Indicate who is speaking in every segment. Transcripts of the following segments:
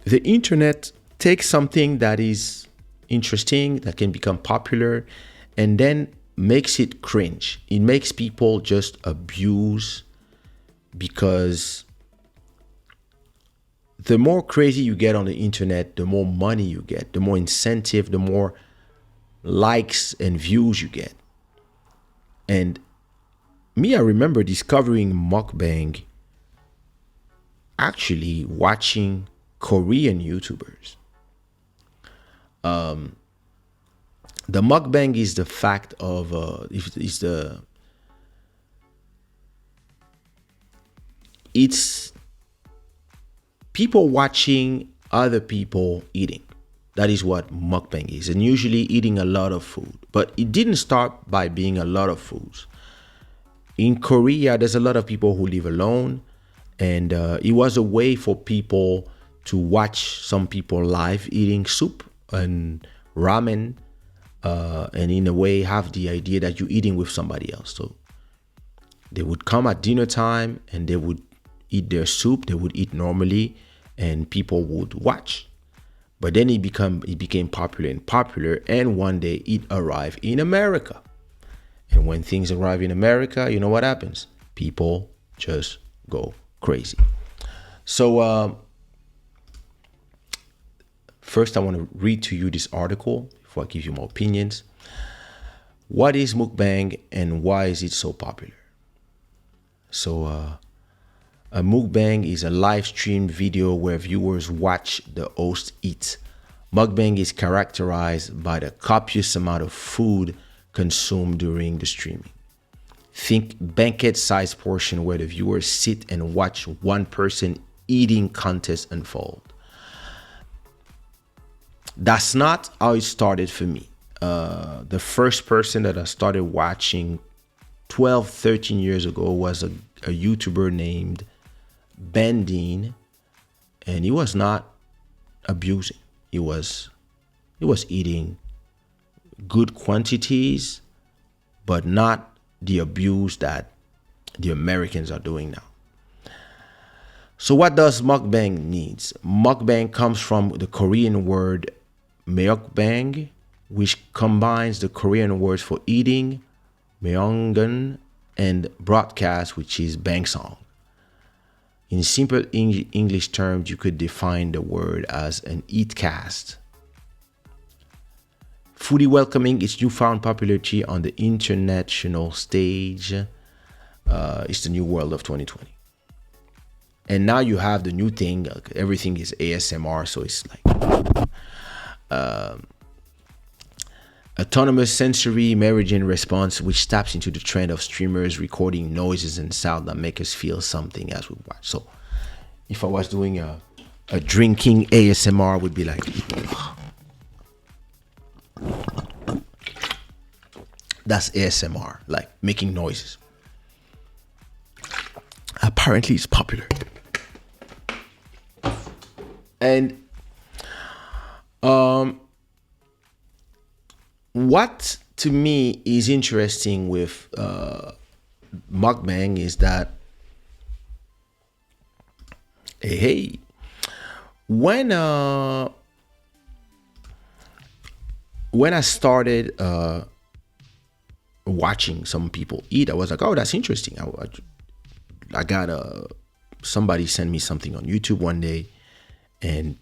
Speaker 1: the internet takes something that is interesting, that can become popular, and then makes it cringe. It makes people just abuse, because the more crazy you get on the internet, the more money you get, the more incentive, the more likes and views you get. And me, I remember discovering mukbang actually watching Korean YouTubers. The mukbang is the fact of it's people watching other people eating. That is what mukbang is, and usually eating a lot of food. But it didn't start by being a lot of foods. In Korea, there's a lot of people who live alone, and it was a way for people to watch some people live eating soup and ramen, and in a way have the idea that you're eating with somebody else. So they would come at dinner time and they would eat their soup, they would eat normally, and people would watch. But then it became popular and popular, and one day it arrived in America. And when things arrive in America, you know what happens? People just go crazy. So first I want to read to you this article before I give you my opinions. What is mukbang and why is it so popular? So a mukbang is a live streamed video where viewers watch the host eat. Mukbang is characterized by the copious amount of food consumed during the streaming. Think banquet-sized portion where the viewers sit and watch one person eating contest unfold. That's not how it started for me. The first person that I started watching 12, 13 years ago was a YouTuber named Bandine, and he was not abusing. He was eating good quantities, but not the abuse that the Americans are doing now. So what does mukbang means? Mukbang comes from the Korean word myeokbang, which combines the Korean words for eating, myeongun, and broadcast, which is bangsong. In simple English terms, you could define the word as an eatcast. Fully welcoming its newfound popularity on the international stage. It's the new world of 2020. And now you have the new thing. Everything is ASMR, so it's like autonomous sensory meridian response, which taps into the trend of streamers recording noises and sound that make us feel something as we watch. So if I was doing a drinking ASMR, would be like, that's ASMR, like making noises. Apparently it's popular. And what to me is interesting with mukbang is that when I started watching some people eat, I was like, oh, that's interesting. I got somebody sent me something on YouTube one day, and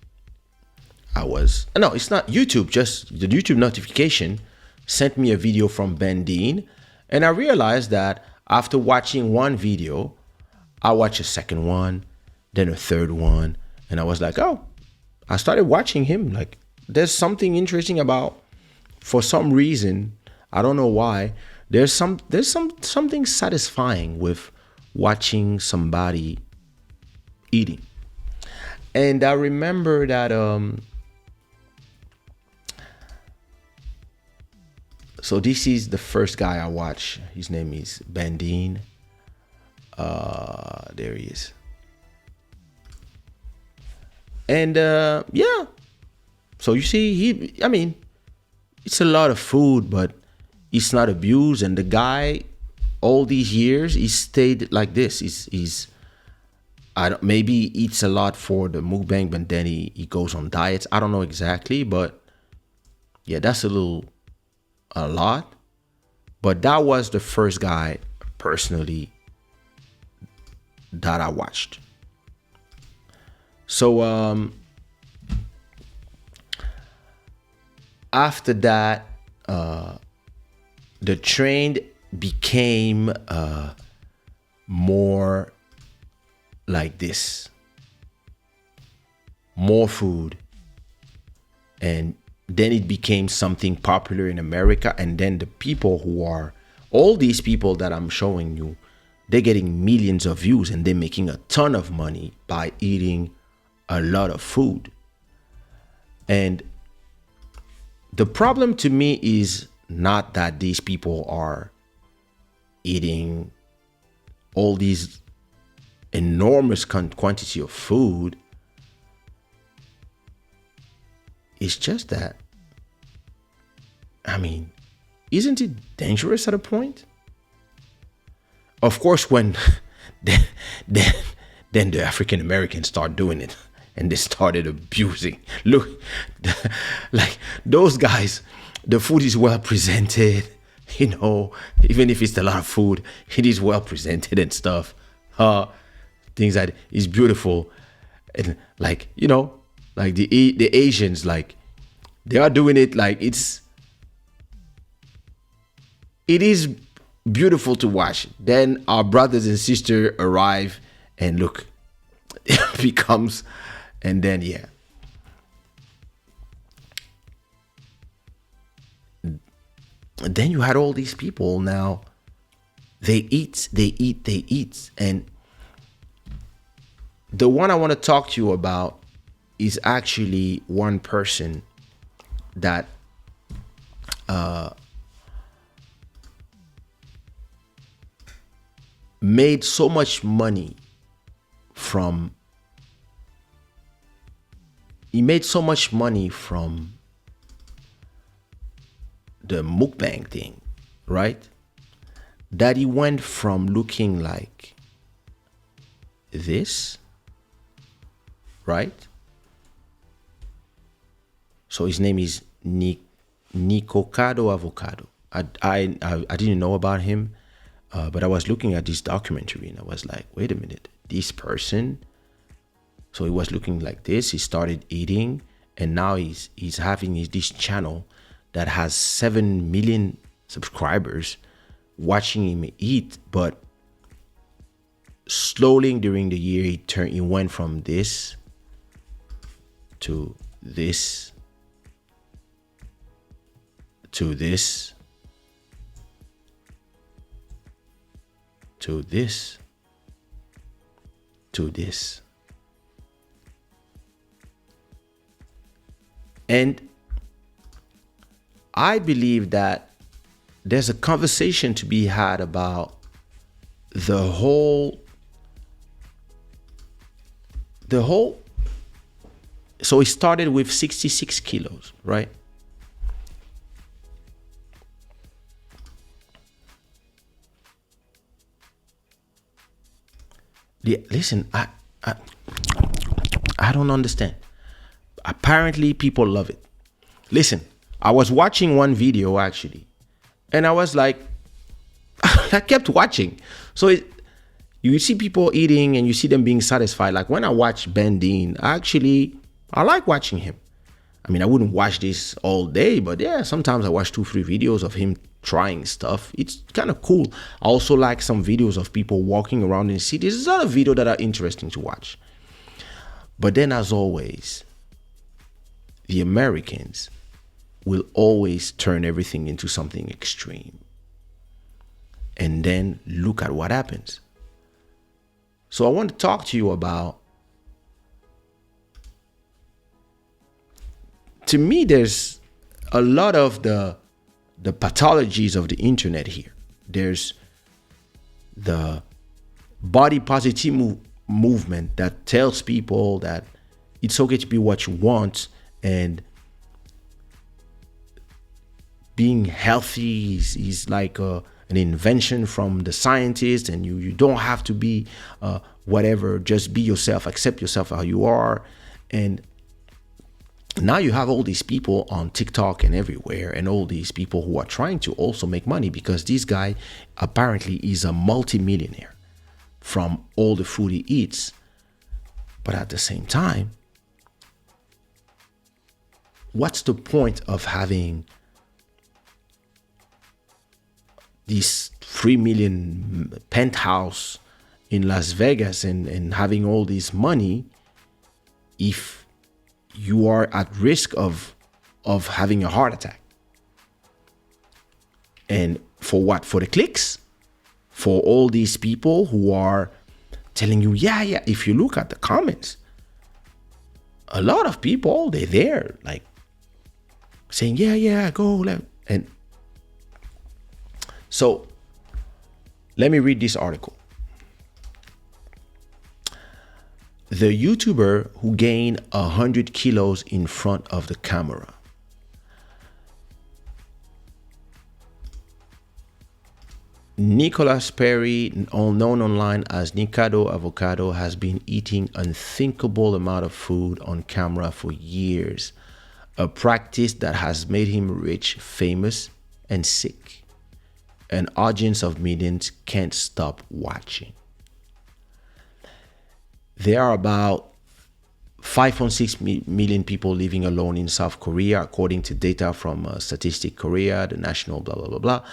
Speaker 1: no, it's not YouTube, just the YouTube notification sent me a video from Bandine, and I realized that after watching one video, I watched a second one, then a third one, and I was like, oh, I started watching him. Like, there's something interesting about, for some reason, I don't know why, there's something satisfying with watching somebody eating. And I remember that so this is the first guy I watch. His name is Bandine. There he is. And yeah. So you see, it's a lot of food, but it's not abused. And the guy, all these years, he stayed like this. He's I don't, maybe he eats a lot for the mukbang, but then he goes on diets. I don't know exactly, but yeah, that's a lot. But that was the first guy personally that I watched. So after that, the trend became more like this: more food, and then it became something popular in America. And then the people who are all these people that I'm showing you, they're getting millions of views and they're making a ton of money by eating a lot of food. And the problem to me is not that these people are eating all these enormous quantity of food. It's just that, I mean, isn't it dangerous at a point? Of course, when then then, then the African Americans start doing it and they started abusing. Look, like those guys, the food is well presented, even if it's a lot of food, it is well presented and stuff. Things that is beautiful. And like, like the Asians, like they are doing it like it is beautiful to watch. Then our brothers and sisters arrive and look, it becomes, and then yeah. Then you had all these people now. They eat. And the one I want to talk to you about is actually one person that made so much money from the mukbang thing, right? That he went from looking like this, right? So his name is Nickocado Avocado. I didn't know about him, but I was looking at this documentary and I was like, wait a minute, this person. So he was looking like this. He started eating, and now he's having this channel that has 7 million subscribers watching him eat. But slowly during the year, he went from this to this to this to this to this. And I believe that there's a conversation to be had about the whole so it started with 66 kilos, right? Yeah, listen, I don't understand. Apparently people love it. Listen, I was watching one video actually, and I was like, I kept watching. So you see people eating and you see them being satisfied. Like when I watch Ben Dean, I like watching him. I mean, I wouldn't watch this all day, but yeah, sometimes I watch 2-3 videos of him trying stuff. It's kind of cool. I also like some videos of people walking around in cities. There's other videos that are interesting to watch. But then, as always, the Americans will always turn everything into something extreme. And then look at what happens. So I want to talk to you about, to me, there's a lot of the pathologies of the internet here. There's the body positive movement that tells people that it's okay to be what you want, and being healthy is like an invention from the scientists, and you don't have to be whatever. Just be yourself, accept yourself how you are. And now you have all these people on TikTok and everywhere, and all these people who are trying to also make money, because this guy apparently is a multimillionaire from all the food he eats. But at the same time, what's the point of having this 3 million penthouse in Las Vegas and having all this money if you are at risk of having a heart attack? And for what? For the clicks? For all these people who are telling you, yeah. If you look at the comments, a lot of people, they're there like saying, yeah, go. And so let me read this article. The YouTuber who gained 100 kilos in front of the camera. Nicholas Perry, known online as Nickocado Avocado, has been eating unthinkable amount of food on camera for years, a practice that has made him rich, famous, and sick. An audience of millions can't stop watching. There are about 5.6 million people living alone in South Korea, according to data from Statistic Korea, the national blah, blah, blah, blah.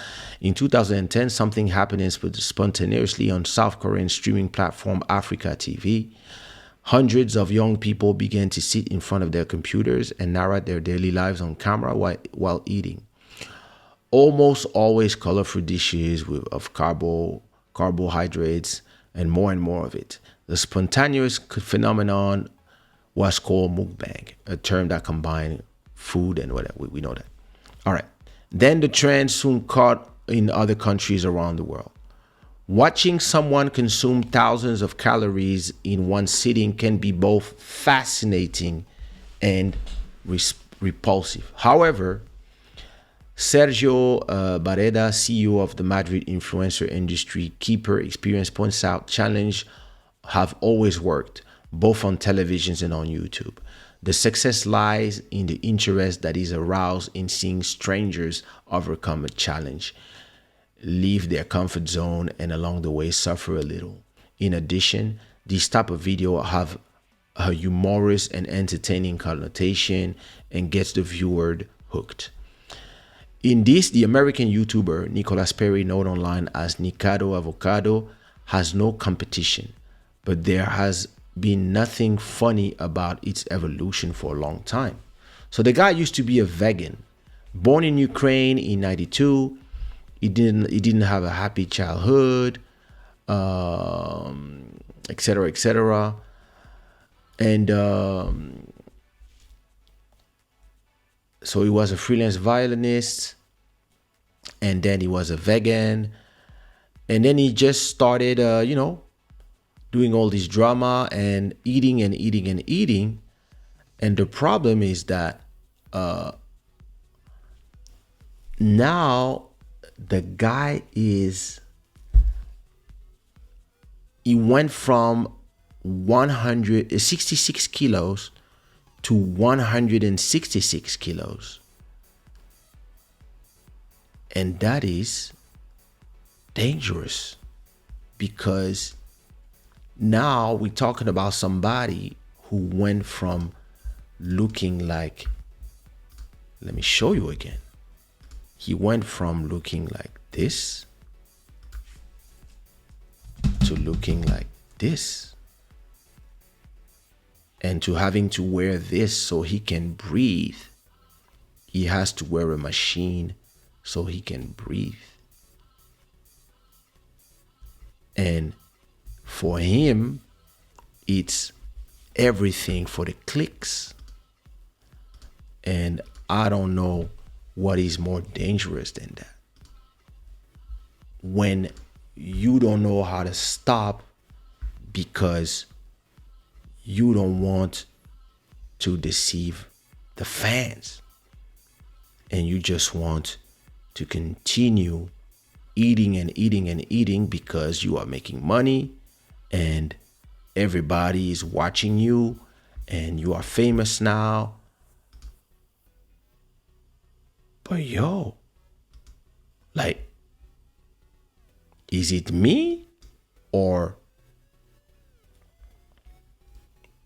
Speaker 1: In 2010, something happened spontaneously on South Korean streaming platform Africa TV. Hundreds of young people began to sit in front of their computers and narrate their daily lives on camera while eating. Almost always colorful dishes of carbohydrates and more of it. The spontaneous phenomenon was called mukbang, a term that combined food and whatever. We know that. All right. Then the trend soon caught in other countries around the world. Watching someone consume thousands of calories in one sitting can be both fascinating and repulsive. However, Sergio Barreda, CEO of the Madrid influencer industry Keeper Experience, points out challenge have always worked, both on televisions and on YouTube. The success lies in the interest that is aroused in seeing strangers overcome a challenge, leave their comfort zone, and along the way suffer a little. In addition, these type of video have a humorous and entertaining connotation and gets the viewer hooked. In this, the American YouTuber Nicholas Perry, known online as Nickocado Avocado, has no competition, but there has been nothing funny about its evolution for a long time. So the guy used to be a vegan, born in Ukraine in '92. He didn't have a happy childhood, etc., etc. And so he was a freelance violinist, and then he was a vegan, and then he just started, doing all this drama and eating. And the problem is that now the guy he went from 166 kilos to 166 kilos. And that is dangerous, because now we're talking about somebody who went from looking like, let me show you again. He went from looking like this to looking like this, and to having to wear this so he can breathe. He has to wear a machine so he can breathe. And for him, it's everything for the clicks. And I don't know what is more dangerous than that. When you don't know how to stop because you don't want to deceive the fans, and you just want to continue eating and eating and eating because you are making money and everybody is watching you and you are famous now. But yo, like, is it me or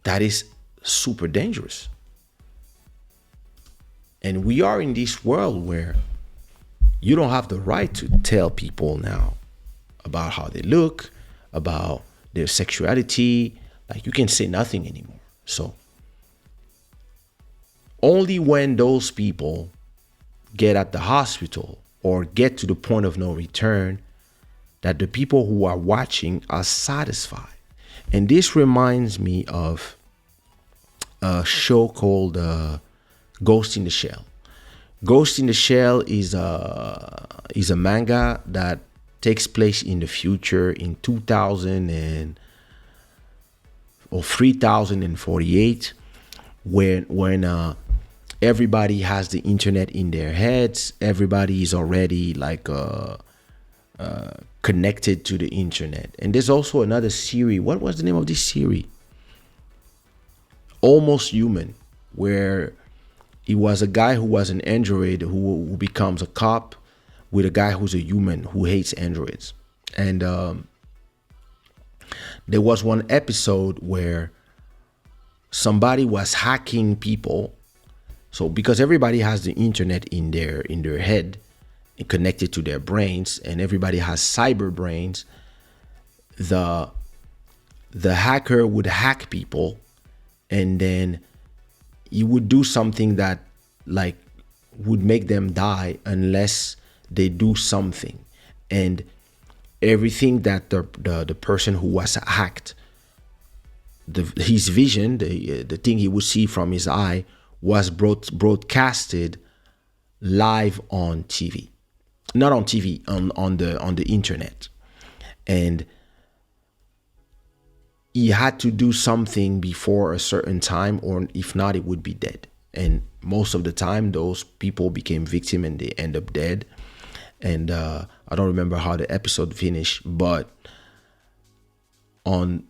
Speaker 1: that is super dangerous? And we are in this world where you don't have the right to tell people now about how they look, about their sexuality. Like, you can say nothing anymore. So only when those people get at the hospital or get to the point of no return that the people who are watching are satisfied. And this reminds me of a show called Ghost in the Shell. Ghost in the Shell is a manga that takes place in the future in 2000 or 3048, when everybody has the internet in their heads. Everybody is already like connected to the internet. And there's also another series. What was the name of this series? Almost Human, where it was a guy who was an android who becomes a cop with a guy who's a human who hates androids. And there was one episode where somebody was hacking people. So because everybody has the internet in their head, connected to their brains, and everybody has cyber brains, the hacker would hack people, and then he would do something that like would make them die unless they do something. And everything that the person who was hacked, his vision, the thing he would see from his eye, was broadcasted live on TV, not on TV, on the internet. And he had to do something before a certain time, or if not, it would be dead. And most of the time, those people became victim and they end up dead. And I don't remember how the episode finished, but on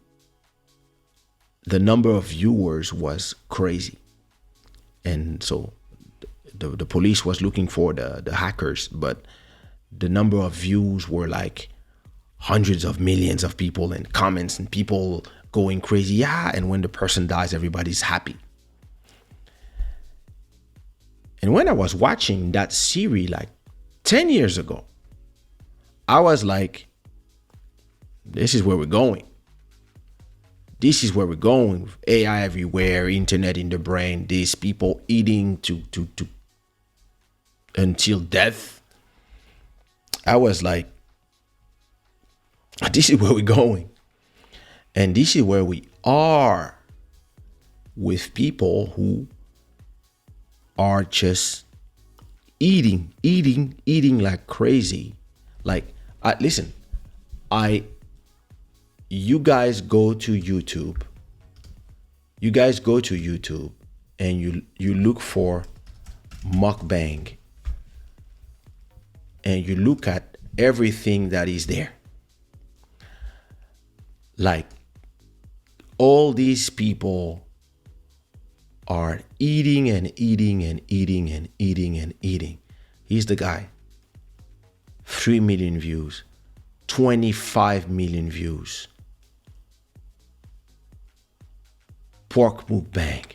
Speaker 1: the number of viewers was crazy. And so the police was looking for the hackers, but the number of views were like hundreds of millions of people, and comments and people going crazy. Yeah. And when the person dies, everybody's happy. And when I was watching that series like 10 years ago, I was like, this is where we're going. This is where we're going. AI everywhere, internet in the brain, these people eating to until death. I was like, this is where we're going. And this is where we are with people who are just eating like crazy. Like, listen, you guys go to YouTube. You guys go to YouTube and you look for mukbang, and you look at everything that is there. Like, all these people are eating and eating and eating and eating and eating. He's the guy. 3 million views, 25 million views. Pork mukbang,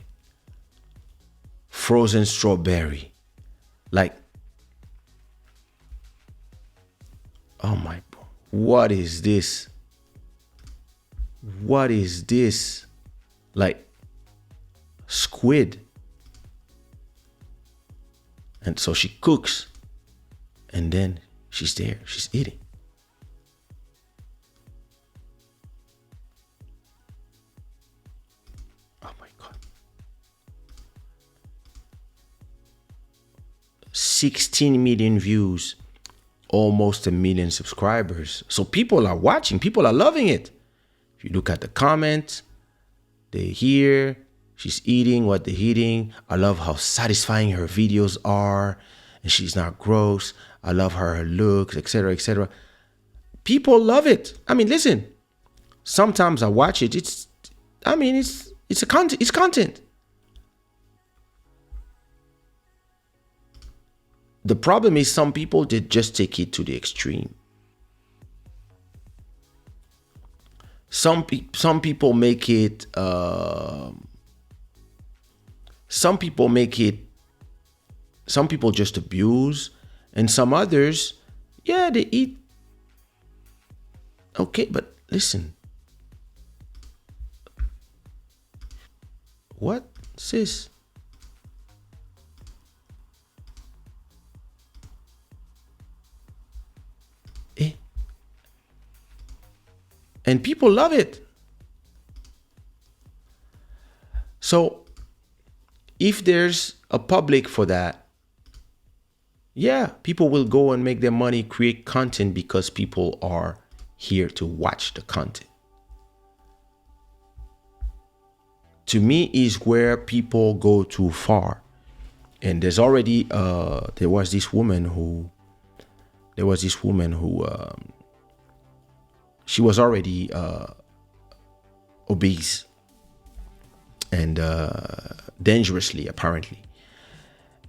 Speaker 1: frozen strawberry. Like, oh my, what is this? What is this? Like, squid. And so she cooks, and then she's there, she's eating. Oh my God. 16 million views, almost 1 million subscribers. So people are watching, people are loving it. If you look at the comments, they hear she's eating what they're eating. I love how satisfying her videos are. and she's not gross. I love her looks, etc., etc. People love it. I mean, listen. Sometimes I watch it. It's a content. It's content. The problem is some people they just take it to the extreme. Some people make it. Some people make it. Some people just abuse, and some others, yeah, they eat. Okay, but listen. What, sis? Eh? And people love it. So, if there's a public for that, yeah, people will go and make their money, create content because people are here to watch the content. To me, is where people go too far. And there's already there was this woman who she was already obese and dangerously apparently,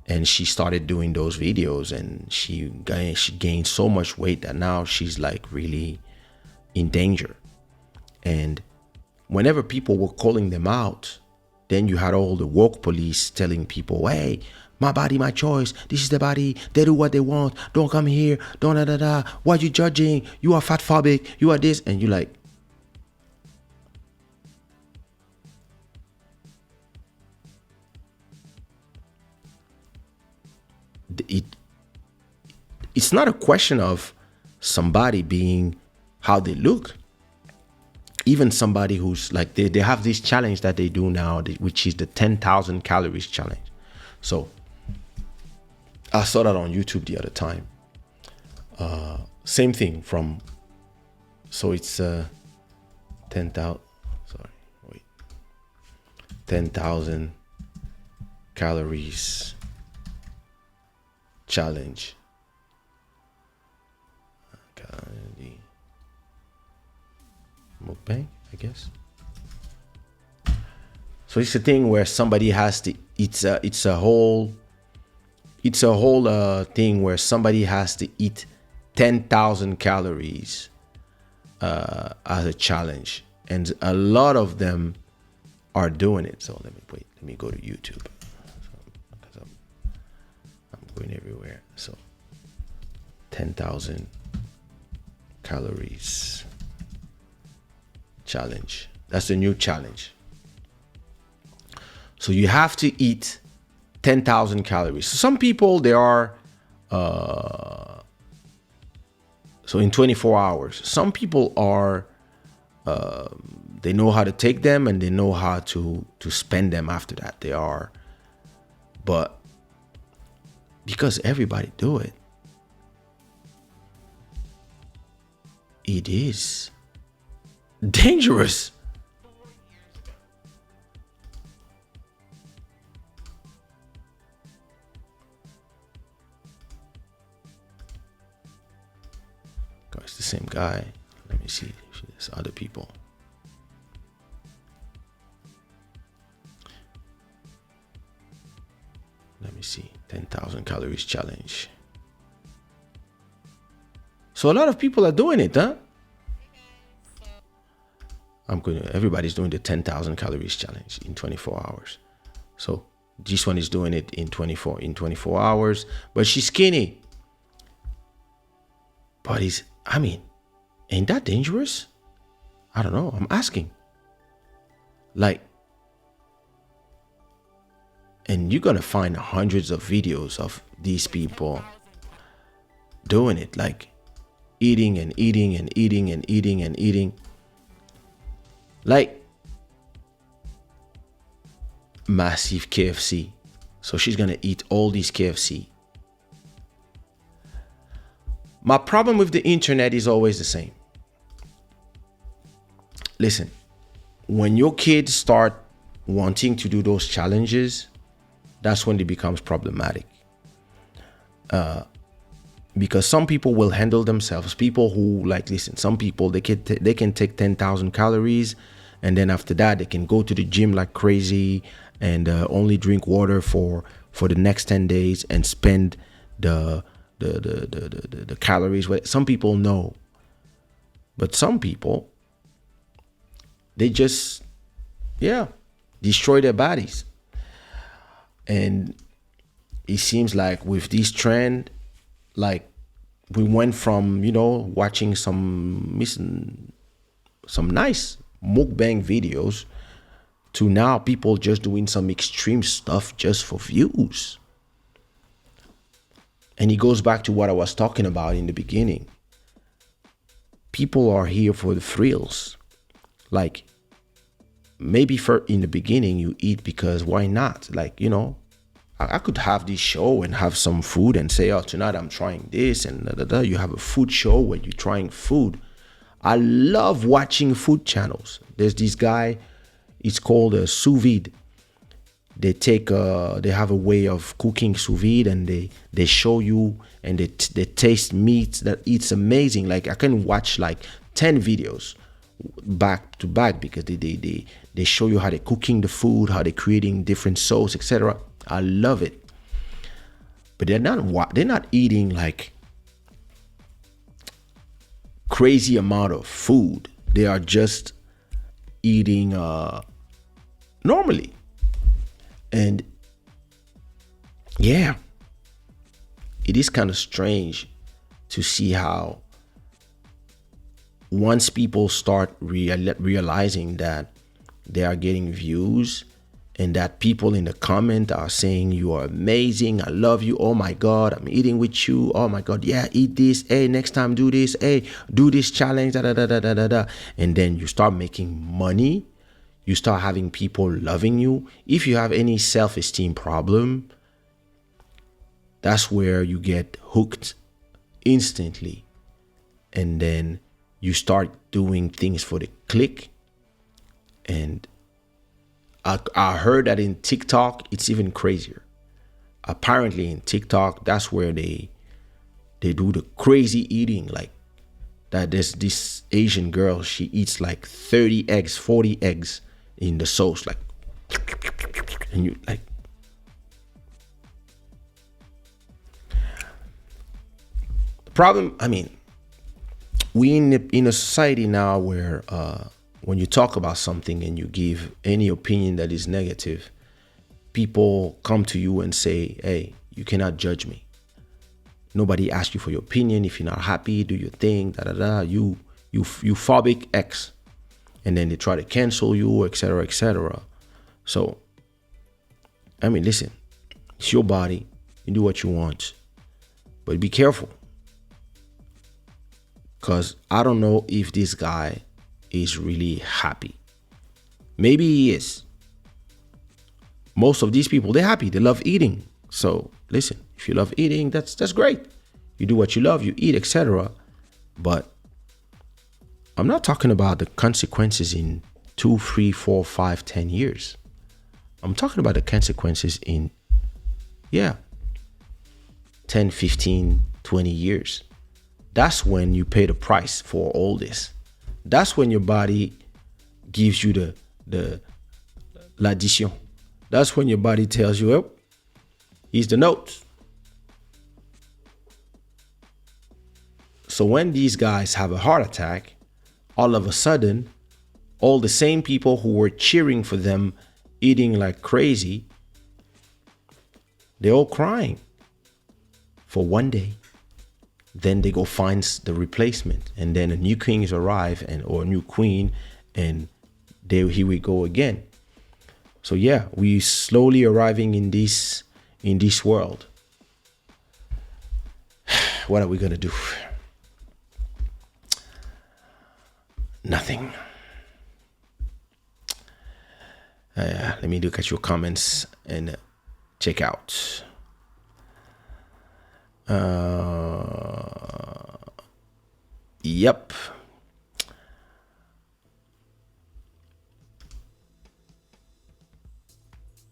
Speaker 1: and she started doing those videos, and she gained so much weight that now she's like really in danger. And whenever people were calling them out, then you had all the woke police telling people, hey, my body, my choice. This is the body. They do what they want. Don't come here. Don't da da da. Why are you judging? You are fat phobic. You are this. And you're like, it's not a question of somebody being how they look. Even somebody who's like, they have this challenge that they do now, which is the 10,000 calories challenge. So I saw that on YouTube the other time. Same thing so it's 10,000, 10,000 calories challenge. Mukbang, I guess. So it's a thing where somebody has to. It's a whole thing where somebody has to eat 10,000 calories as a challenge, and a lot of them are doing it. So let me go to YouTube. Because I'm going everywhere. So 10,000 calories challenge. That's the new challenge. So you have to eat 10,000 calories. So some people, they are so in 24 hours. Some people are they know how to take them, and they know how to spend them after that. They are, but because everybody do it, it is dangerous. God, it's the same guy. Let me see if there's other people. Let me see. 10,000 calories challenge. So a lot of people are doing it, huh? Everybody's doing the 10,000 calories challenge in 24 hours. So this one is doing it in 24 hours, but she's skinny. But ain't that dangerous? I don't know. I'm asking. Like, and you're gonna find hundreds of videos of these people doing it, like eating and eating and eating and eating and eating. Like massive KFC. So she's gonna eat all these KFC. My problem with the internet is always the same. Listen, when your kids start wanting to do those challenges, that's when it becomes problematic. because some people will handle themselves. People who like, listen, some people they can take 10,000 calories, and then after that they can go to the gym like crazy and only drink water for the next 10 days and spend the calories. Some people know, but some people, they just, yeah, destroy their bodies. And it seems like with this trend, like we went from, watching some nice mukbang videos to now people just doing some extreme stuff just for views. And it goes back to what I was talking about in the beginning. People are here for the thrills. Like, maybe in the beginning you eat because why not? Like, I could have this show and have some food and say, oh, tonight I'm trying this and da, da, da. You have a food show where you're trying food. I love watching food channels. There's this guy, it's called a sous vide. They have a way of cooking sous vide, and they show you and they taste meats that it's amazing. Like, I can watch like 10 videos back to back because they show you how they're cooking the food, how they're creating different sauce, etc. I love it. But they're not eating like crazy amount of food. They are just eating normally. And yeah, it is kind of strange to see how once people start realizing that they are getting views and that people in the comment are saying, you are amazing, I love you, oh my God, I'm eating with you, oh my God, yeah, eat this, hey, next time do this, hey, do this challenge, da da da da da da. And then you start making money. You start having people loving you. If you have any self-esteem problem, that's where you get hooked instantly. And then you start doing things for the click. And I heard that in TikTok, it's even crazier. Apparently in TikTok, that's where they do the crazy eating. Like that there's this Asian girl, she eats like 30 eggs, 40 eggs in the sauce, like, and you like, the problem, I mean, we in a society now where when you talk about something and you give any opinion that is negative, people come to you and say, hey, you cannot judge me. Nobody asks you for your opinion. If you're not happy, do your thing, da da da. You phobic X. And then they try to cancel you, etc., etc. So, I mean, listen, it's your body. You do what you want. But be careful. Because I don't know if this guy is really happy. Maybe he is. Most of these people, they're happy. They love eating. So, listen, if you love eating, that's great. You do what you love, you eat, etc. But I'm not talking about the consequences in 2, 3, 4, 5, 10 years. I'm talking about the consequences in, 10, 15, 20 years. That's when you pay the price for all this. That's when your body gives you the l'addition. That's when your body tells you, oh, here's the note. So when these guys have a heart attack, all of a sudden, all the same people who were cheering for them eating like crazy, they're all crying for one day. Then they go find the replacement, and then a new king arrive or a new queen, and here we go again. So yeah, we slowly arriving in this world. What are we gonna do? Nothing. Let me look at your comments and check out. Yep.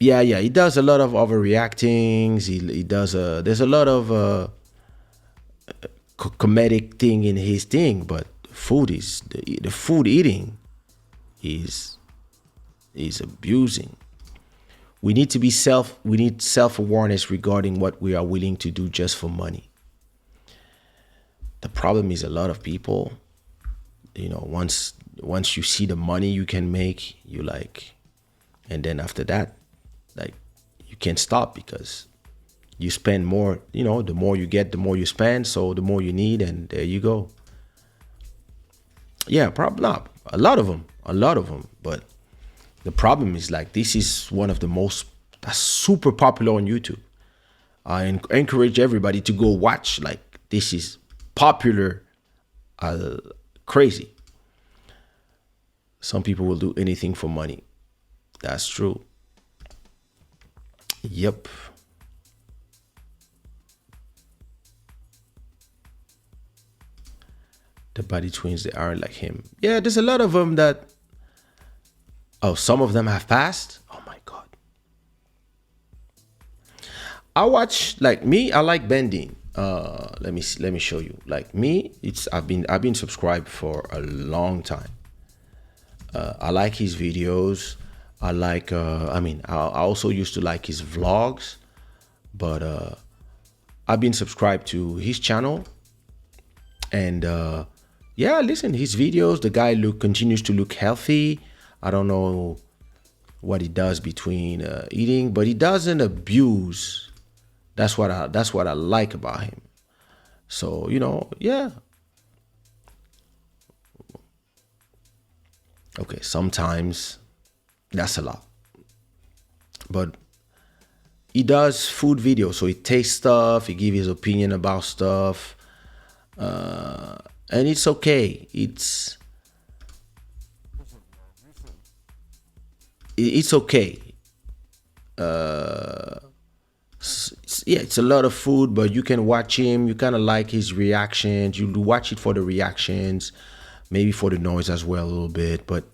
Speaker 1: Yeah, yeah, he does a lot of overreactings. He does there's a lot of comedic thing in his thing, but food is the food eating is is abusing. We need self-awareness regarding what we are willing to do just for money. The problem is a lot of people, once you see the money you can make, you like, and then after that, like, you can't stop because you spend more. The more you get, the more you spend, so the more you need, and there you go. Yeah, probably not a lot of them, but the problem is, like, this is one of the most that's super popular on YouTube. I encourage everybody to go watch. Like, this is popular, crazy. Some people will do anything for money. That's true. Yep. The body twins, they aren't like him. Yeah, there's a lot of them that. Oh, some of them have passed. Oh my god. I watch, like, me. I like bending. Let me show you. Like me, I've been subscribed for a long time. I like his videos. I like. I also used to like his vlogs, but I've been subscribed to his channel, and yeah, listen, his videos. The guy continues to look healthy. I don't know what he does between eating, but he doesn't abuse. That's what I like about him. So, yeah. Okay, sometimes that's a lot, but he does food videos, so he tastes stuff, he gives his opinion about stuff, and it's okay. It's okay. Yeah, it's a lot of food, but you can watch him. You kind of like his reactions. You watch it for the reactions, maybe for the noise as well a little bit. But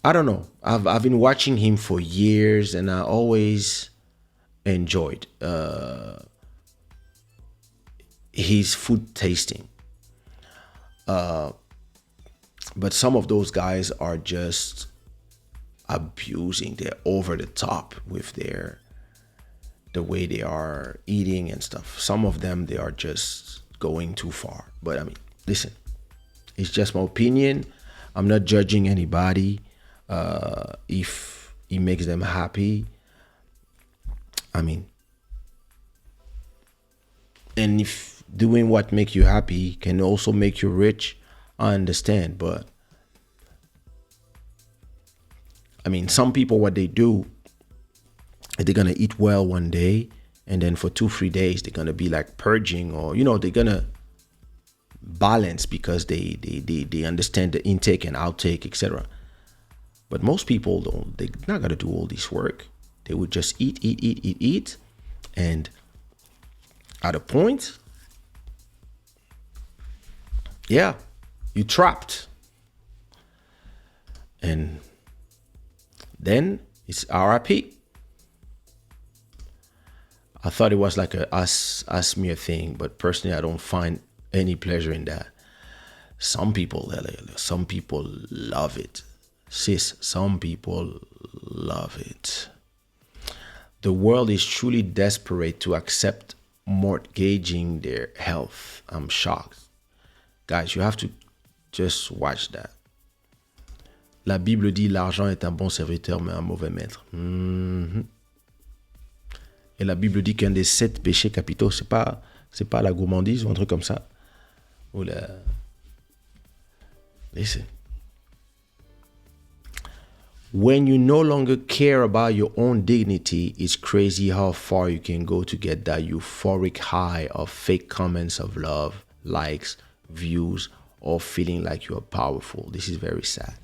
Speaker 1: I don't know. I've been watching him for years, and I always enjoyed his food tasting. But some of those guys are just abusing. They're over the top with the way they are eating and stuff. Some of them, they are just going too far. But I mean, listen, it's just my opinion. I'm not judging anybody. If it makes them happy, I mean, and if doing what make you happy can also make you rich, I understand. But I mean, some people, what they do, they're gonna eat well one day, and then for 2 3 days they're gonna be like purging, or they're gonna balance because they understand the intake and outtake, etc. But most people don't. They're not gonna do all this work. They would just eat, and at a point, yeah, you trapped, and then it's RIP. I thought it was like a us mere thing, but personally, I don't find any pleasure in that. Some people love it, sis. Some people love it. The world is truly desperate to accept mortgaging their health. I'm shocked, guys. You have to just watch that. La Bible dit l'argent est un bon serviteur mais un mauvais maître. Et la Bible dit qu'un des 7 péchés capitaux, c'est pas la gourmandise ou un truc comme ça. Ou la... Listen. When you no longer care about your own dignity, it's crazy how far you can go to get that euphoric high of fake comments of love, likes, views, or feeling like you are powerful. This is very sad.